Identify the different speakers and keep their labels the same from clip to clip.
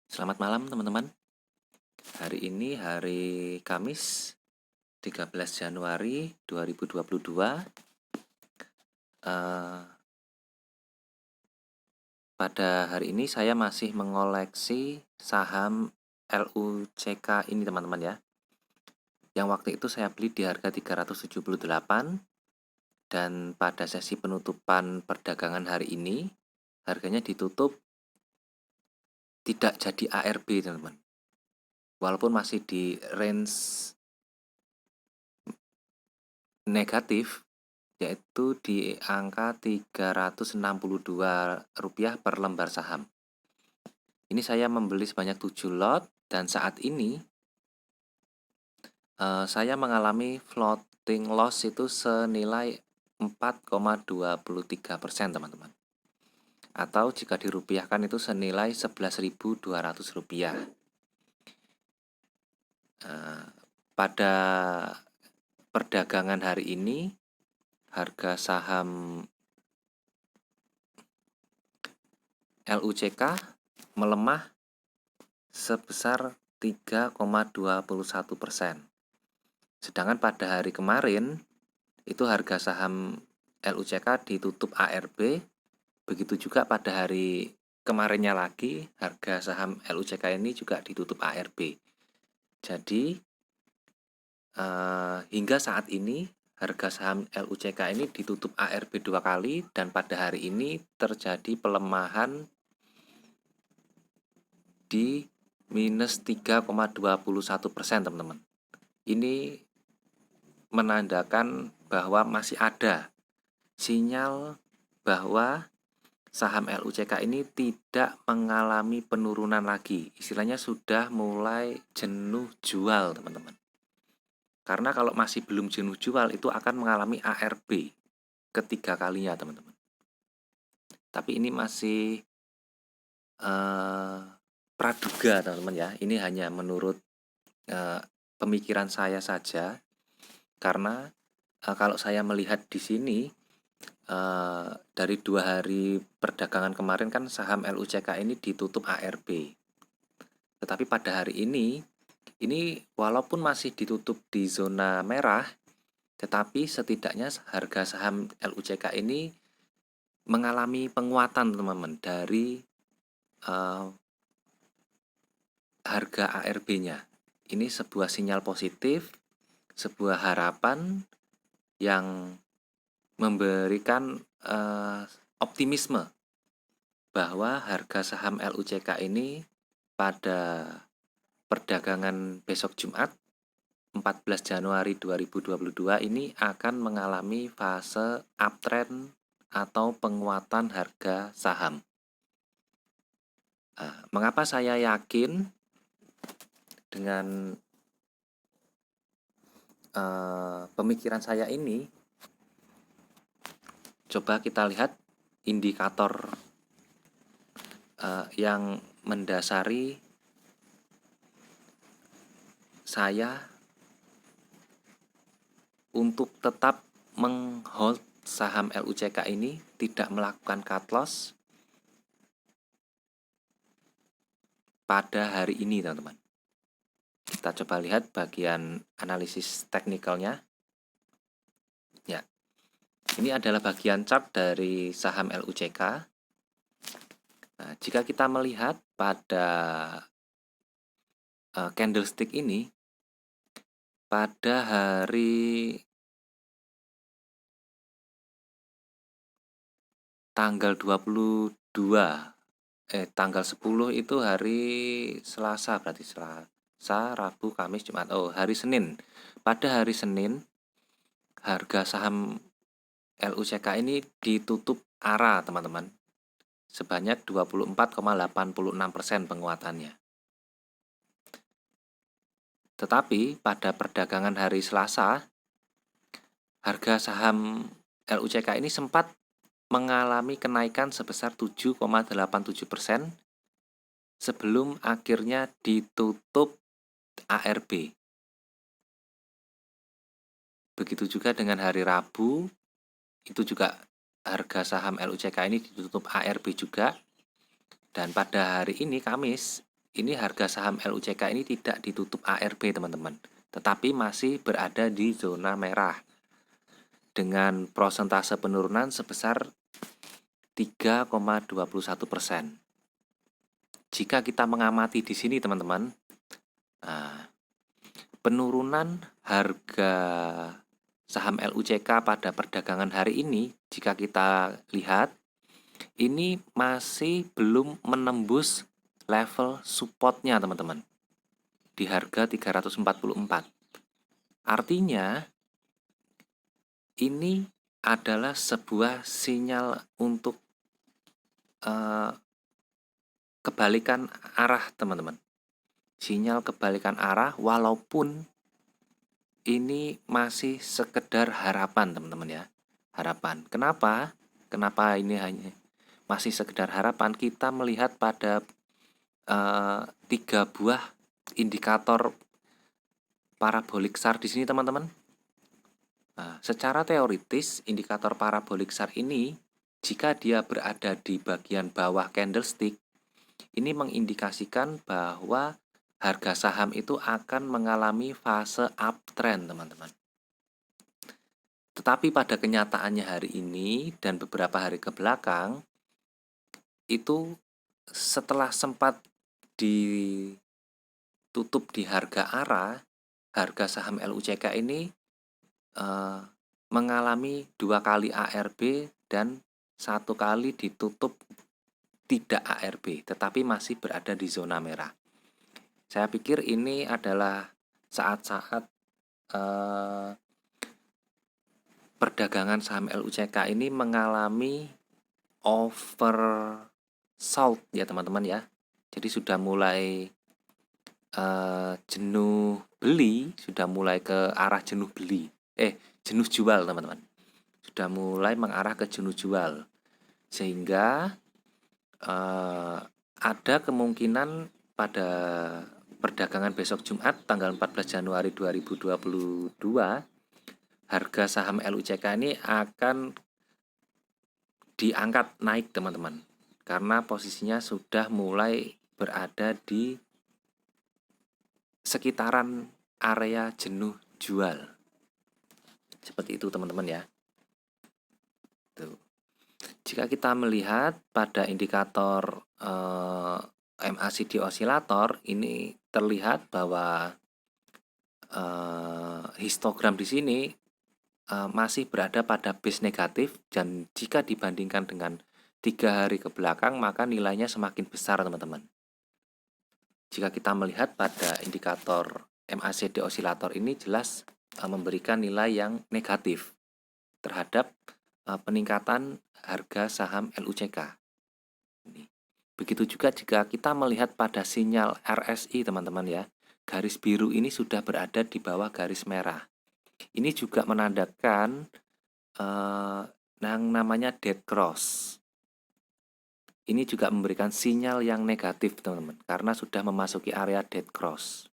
Speaker 1: Selamat malam teman-teman. Hari ini hari Kamis 13 Januari 2022. Eh, Pada hari ini saya masih mengoleksi saham LUCK ini teman-teman ya. Yang waktu itu saya beli di harga 378 dan pada sesi penutupan perdagangan hari ini harganya ditutup tidak jadi ARB teman-teman. Walaupun masih di range negatif, yaitu di angka Rp362 per lembar saham. Ini saya membeli sebanyak 7 lot dan saat ini saya mengalami floating loss itu senilai 4,23% teman-teman. Atau jika dirupiahkan itu senilai Rp11.200. Pada perdagangan hari ini harga saham LUCK melemah sebesar 3,21%. Sedangkan pada hari kemarin itu harga saham LUCK ditutup ARB, begitu juga pada hari kemarinnya lagi harga saham LUCK ini juga ditutup ARB. Jadi hingga saat ini harga saham LUCK ini ditutup ARB 2 kali dan pada hari ini terjadi pelemahan di minus 3,21% teman-teman. Ini menandakan bahwa masih ada sinyal bahwa saham LUCK ini tidak mengalami penurunan lagi. Istilahnya sudah mulai jenuh jual teman-teman. Karena kalau masih belum jenuh jual itu akan mengalami ARB ketiga kalinya teman-teman. Tapi ini masih praduga teman-teman ya. Ini hanya menurut pemikiran saya saja. Karena kalau saya melihat di sini dari 2 hari perdagangan kemarin kan saham LUCK ini ditutup ARB. Tetapi pada hari ini walaupun masih ditutup di zona merah, tetapi setidaknya harga saham LUCK ini mengalami penguatan teman-teman dari harga ARB-nya. Ini sebuah sinyal positif, sebuah harapan yang memberikan optimisme bahwa harga saham LUCK ini pada perdagangan besok Jumat 14 Januari 2022 ini akan mengalami fase uptrend atau penguatan harga saham. Mengapa saya yakin dengan pemikiran saya ini? Coba kita lihat indikator yang mendasari saya untuk tetap menghold saham LUCK ini, tidak melakukan cut loss pada hari ini teman-teman. Kita coba lihat bagian analisis teknikalnya. Ya, ini adalah bagian chart dari saham LUCK. Nah, jika kita melihat pada candlestick ini, pada hari tanggal 10 itu hari Selasa, berarti Selasa, Rabu, Kamis, Jumat. Hari Senin. Pada hari Senin harga saham LUCK ini ditutup ARA teman-teman. Sebanyak 24,86% penguatannya. Tetapi pada perdagangan hari Selasa harga saham LUCK ini sempat mengalami kenaikan sebesar 7,87% sebelum akhirnya ditutup ARB. Begitu juga dengan hari Rabu, itu juga harga saham LUCK ini ditutup ARB juga. Dan pada hari ini Kamis, ini harga saham LUCK ini tidak ditutup ARB teman-teman, tetapi masih berada di zona merah dengan prosentase penurunan sebesar 3,21%. Jika kita mengamati di sini teman-teman, penurunan harga saham LUCK pada perdagangan hari ini, jika kita lihat, ini masih belum menembus level supportnya teman-teman, di harga 344. Artinya, ini adalah sebuah sinyal untuk kebalikan arah teman-teman. Sinyal kebalikan arah walaupun ini masih sekedar harapan teman-teman ya. Harapan. Kenapa? Kenapa ini hanya masih sekedar harapan? Kita melihat pada 3 buah indikator parabolik SAR di sini teman-teman. Secara teoritis indikator parabolik SAR ini jika dia berada di bagian bawah candlestick ini mengindikasikan bahwa harga saham itu akan mengalami fase uptrend teman-teman. Tetapi pada kenyataannya hari ini dan beberapa hari ke belakang itu setelah sempat ditutup di harga arah, harga saham LUCK ini mengalami 2 kali ARB dan 1 kali ditutup tidak ARB, tetapi masih berada di zona merah. Saya pikir ini adalah saat-saat perdagangan saham LUCK ini mengalami oversold ya teman-teman ya. Jadi sudah mulai jenuh beli, sudah mulai ke arah jenuh beli. Jenuh jual teman-teman. Sudah mulai mengarah ke jenuh jual. Sehingga ada kemungkinan pada perdagangan besok Jumat tanggal 14 Januari 2022 harga saham LUCK ini akan diangkat naik teman-teman, karena posisinya sudah mulai berada di sekitaran area jenuh jual. Seperti itu teman-teman ya. Tuh. Jika kita melihat pada indikator MACD osilator, ini terlihat bahwa histogram di sini masih berada pada base negatif, dan jika dibandingkan dengan 3 hari ke belakang maka nilainya semakin besar teman-teman. Jika kita melihat pada indikator MACD osilator ini jelas memberikan nilai yang negatif terhadap peningkatan harga saham LUCK. Begitu juga jika kita melihat pada sinyal RSI teman-teman ya, garis biru ini sudah berada di bawah garis merah. Ini juga menandakan yang namanya dead cross. Ini juga memberikan sinyal yang negatif teman-teman, karena sudah memasuki area dead cross.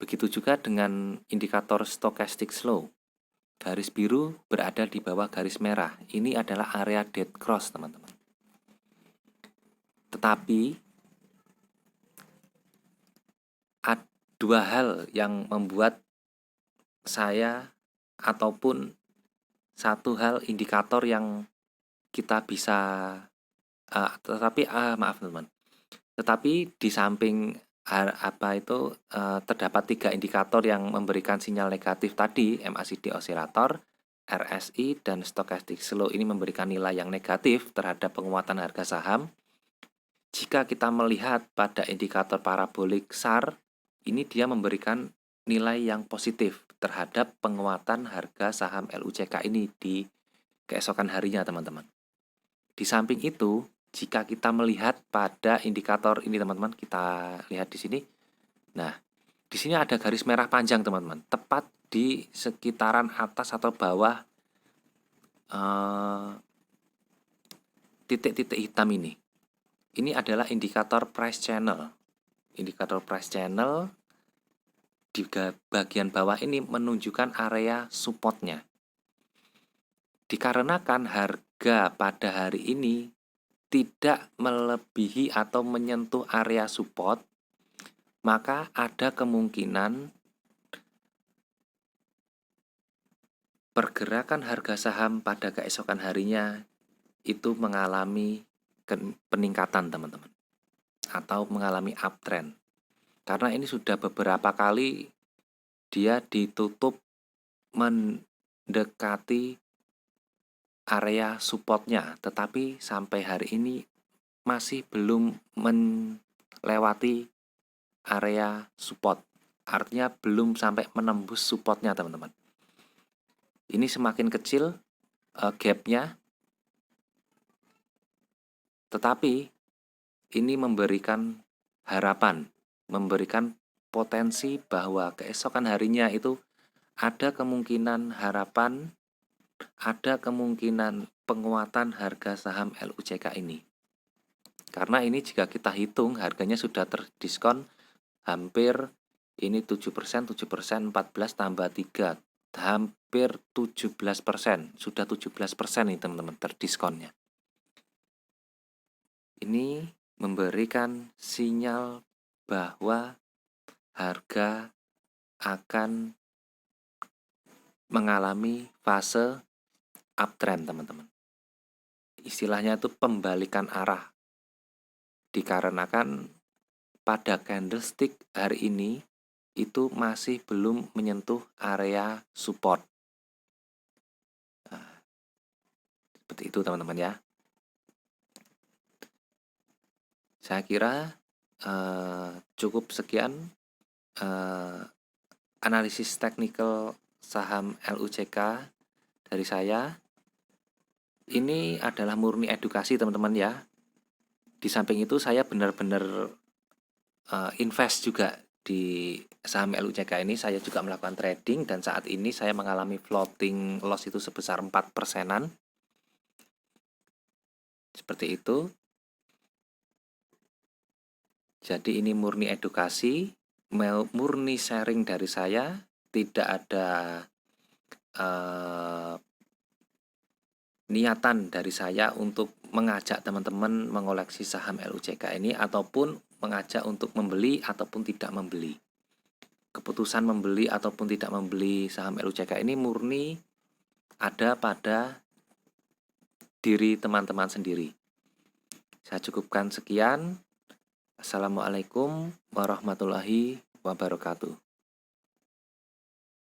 Speaker 1: Begitu juga dengan indikator stochastic slow. Garis biru berada di bawah garis merah. Ini adalah area dead cross teman-teman. Tetapi ada 2 hal yang membuat saya ataupun 1 hal indikator yang kita bisa tetapi di samping terdapat 3 indikator yang memberikan sinyal negatif tadi, MACD osilator, RSI, dan stochastic slow ini memberikan nilai yang negatif terhadap penguatan harga saham. Jika kita melihat pada indikator parabolik SAR, ini dia memberikan nilai yang positif terhadap penguatan harga saham LUCK ini di keesokan harinya teman-teman. Di samping itu, jika kita melihat pada indikator ini teman-teman, kita lihat di sini. Nah, di sini ada garis merah panjang teman-teman, tepat di sekitaran atas atau bawah titik-titik hitam ini. Ini adalah indikator price channel. Indikator price channel di bagian bawah ini menunjukkan area supportnya. Dikarenakan harga pada hari ini tidak melebihi atau menyentuh area support, maka ada kemungkinan pergerakan harga saham pada keesokan harinya itu mengalami peningkatan, teman-teman, atau mengalami uptrend. Karena ini sudah beberapa kali dia ditutup mendekati area supportnya, tetapi sampai hari ini masih belum melewati area support. Artinya belum sampai menembus supportnya, teman-teman. Ini semakin kecil gapnya, tetapi ini memberikan harapan, memberikan potensi bahwa keesokan harinya itu ada kemungkinan harapan, ada kemungkinan penguatan harga saham LUCK ini. Karena ini jika kita hitung harganya sudah terdiskon hampir ini 7%, 7%, 14 tambah 3, hampir 17%. Sudah 17% nih, teman-teman, terdiskonnya. Ini memberikan sinyal bahwa harga akan mengalami fase uptrend, teman-teman. Istilahnya itu pembalikan arah. Dikarenakan pada candlestick hari ini itu masih belum menyentuh area support. Nah, seperti itu, teman-teman ya. Saya kira cukup sekian analisis teknikal saham LUCK dari saya. Ini adalah murni edukasi, teman-teman ya. Di samping itu saya benar-benar invest juga di saham LUCK ini. Saya juga melakukan trading dan saat ini saya mengalami floating loss itu sebesar 4%-an. Seperti itu. Jadi ini murni edukasi, murni sharing dari saya, tidak ada niatan dari saya untuk mengajak teman-teman mengoleksi saham LUCK ini ataupun mengajak untuk membeli ataupun tidak membeli. Keputusan membeli ataupun tidak membeli saham LUCK ini murni ada pada diri teman-teman sendiri. Saya cukupkan sekian. Assalamualaikum warahmatullahi wabarakatuh.